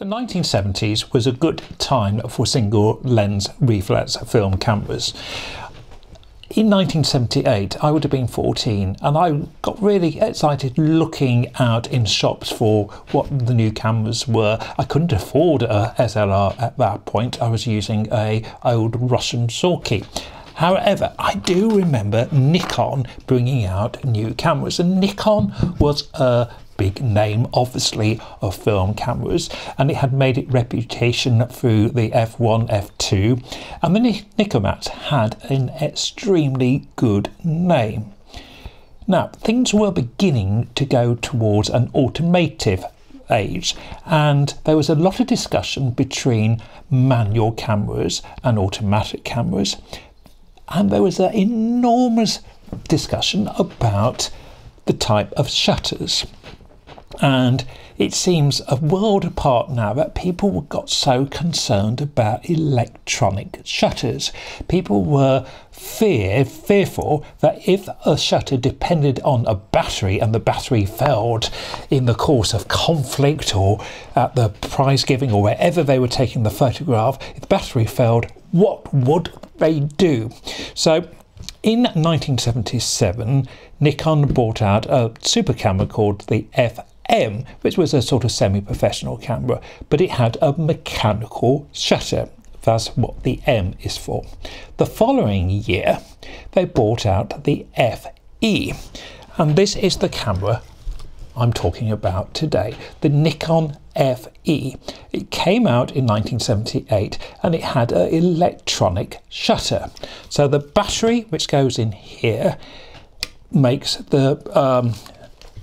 The 1970s was a good time for single lens reflex film cameras. In 1978, I would have been 14 and I got really excited looking out in shops for what the new cameras were. I couldn't afford a SLR at that point. I was using an old Russian Sorky. However, I do remember Nikon bringing out new cameras, and Nikon was a big name, obviously, of film cameras, and it had made its reputation through the F1, F2, and the Nikomat had an extremely good name. Now, things were beginning to go towards an automotive age, and there was a lot of discussion between manual cameras and automatic cameras, and there was an enormous discussion about the type of shutters. And it seems a world apart now that people got so concerned about electronic shutters. People were fearful that if a shutter depended on a battery and the battery failed in the course of conflict or at the prize giving or wherever they were taking the photograph, if the battery failed, what would they do? So in 1977, Nikon brought out a super camera called the FM, which was a sort of semi-professional camera, but it had a mechanical shutter. That's what the M is for. The following year, they brought out the FE, and this is the camera I'm talking about today, the Nikon FE. It came out in 1978 and it had an electronic shutter. So the battery, which goes in here, makes the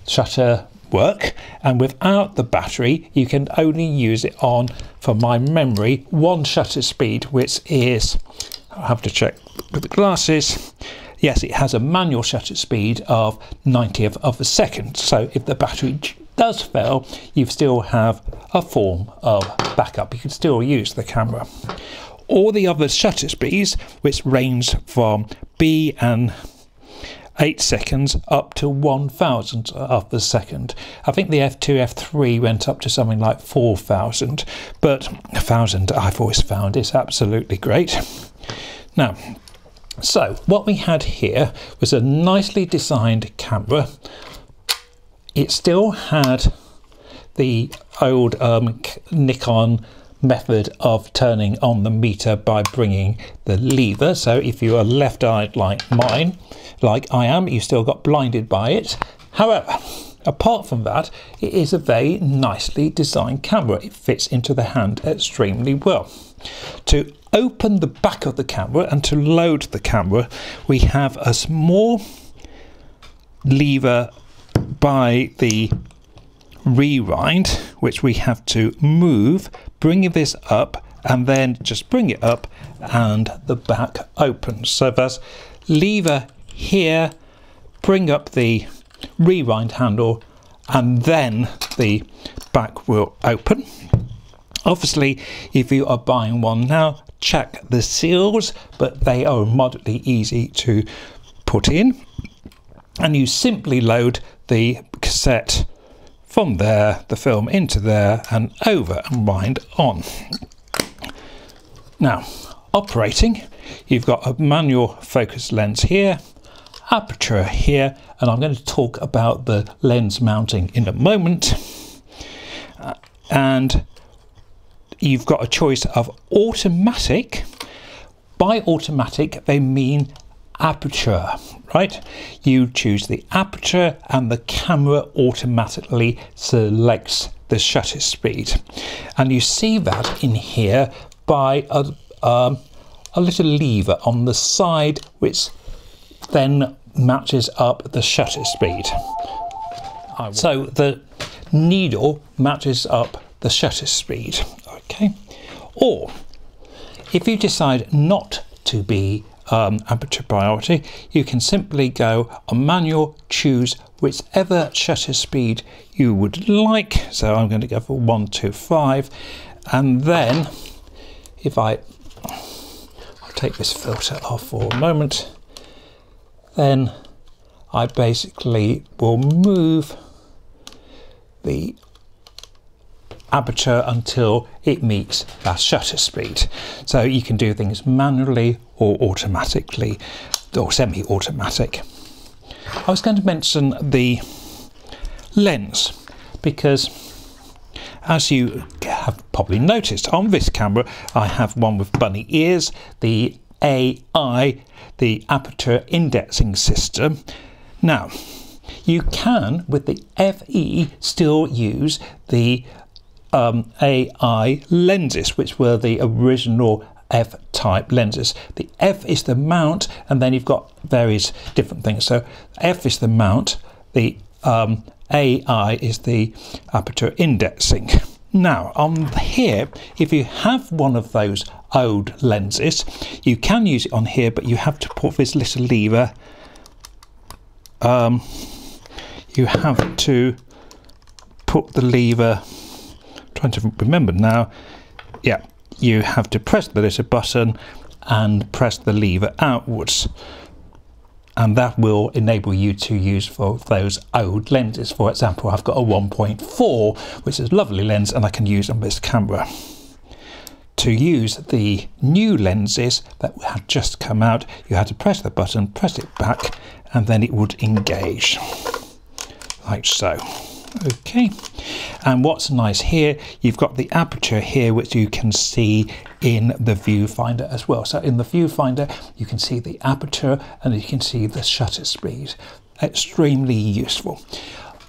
shutter work, and without the battery you can only use it on, from my memory, one shutter speed, which is, I'll have to check with the glasses. Yes, it has a manual shutter speed of 90th of a second, so if the battery does fail, you still have a form of backup. You can still use the camera. All the other shutter speeds, which range from B and 8 seconds up to 1,000 of a second. I think the F2, F3 went up to something like 4,000, but 1,000 I've always found is absolutely great. Now, so what we had here was a nicely designed camera. It still had the old Nikon method of turning on the meter by bringing the lever. So if you are left-eyed like mine, like I am, you still got blinded by it. However, apart from that, it is a very nicely designed camera. It fits into the hand extremely well. To open the back of the camera and to load the camera, we have a small lever by the rewind, which we have to move, bring this up, and then just bring it up and the back opens. So there's lever here, bring up the rewind handle, and then the back will open. Obviously, if you are buying one now, check the seals, but they are moderately easy to put in. And you simply load the cassette from there, the film into there and over and wind on. Now, operating, you've got a manual focus lens here, aperture here, and I'm going to talk about the lens mounting in a moment. And you've got a choice of automatic. By automatic, they mean aperture, right? You choose the aperture and the camera automatically selects the shutter speed. And you see that in here by a little lever on the side, which then matches up the shutter speed. So the needle matches up the shutter speed, okay? Or if you decide not to be aperture priority, you can simply go on manual, choose whichever shutter speed you would like. So I'm going to go for 125, and then if I'll take this filter off for a moment, then I basically will move the aperture until it meets that shutter speed. So you can do things manually or automatically, or semi-automatic. I was going to mention the lens because, as you have probably noticed, on this camera I have one with bunny ears, the AI, the aperture indexing system. Now, you can, with the FE, still use the AI lenses, which were the original F-type lenses. The F is the mount, and then you've got various different things. So F is the mount, the AI is the aperture indexing. Now, on here, if you have one of those old lenses, you can use it on here, but you have to put this little lever. You have to put the lever, trying to remember now, yeah, you have to press the little button and press the lever outwards, and that will enable you to use for those old lenses. For example, I've got a 1.4, which is a lovely lens, and I can use on this camera. To use the new lenses that had just come out, you had to press the button, press it back, and then it would engage, like so. Okay, and what's nice here, you've got the aperture here, which you can see in the viewfinder as well. So in the viewfinder, you can see the aperture and you can see the shutter speed. Extremely useful.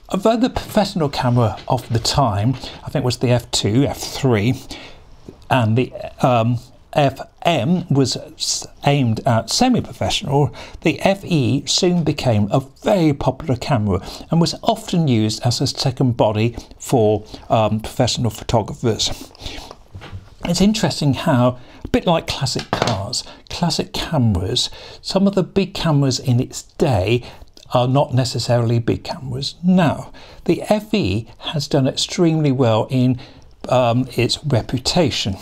Although the professional camera of the time, I think, was the F2, F3, and the FM was aimed at semi-professional, the FE soon became a very popular camera and was often used as a second body for professional photographers. It's interesting how, a bit like classic cars, classic cameras, some of the big cameras in its day are not necessarily big cameras now. The FE has done extremely well in its reputation.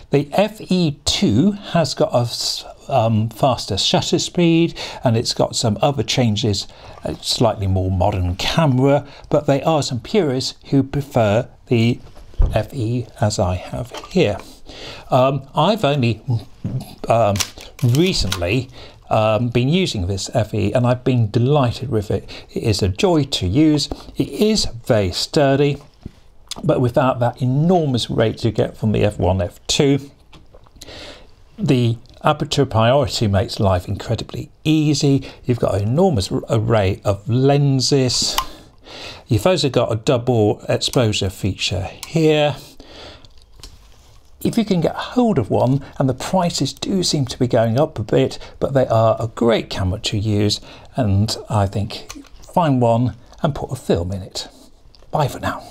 The FE2 has got a faster shutter speed, and it's got some other changes, a slightly more modern camera, but there are some purists who prefer the FE as I have here. I've only recently been using this FE, and I've been delighted with it. It is a joy to use. It is very sturdy, but without that enormous rate you get from the F1, F2. The aperture priority makes life incredibly easy. You've got an enormous array of lenses. You've also got a double exposure feature here. If you can get hold of one, and the prices do seem to be going up a bit, but they are a great camera to use, and I think find one and put a film in it. Bye for now.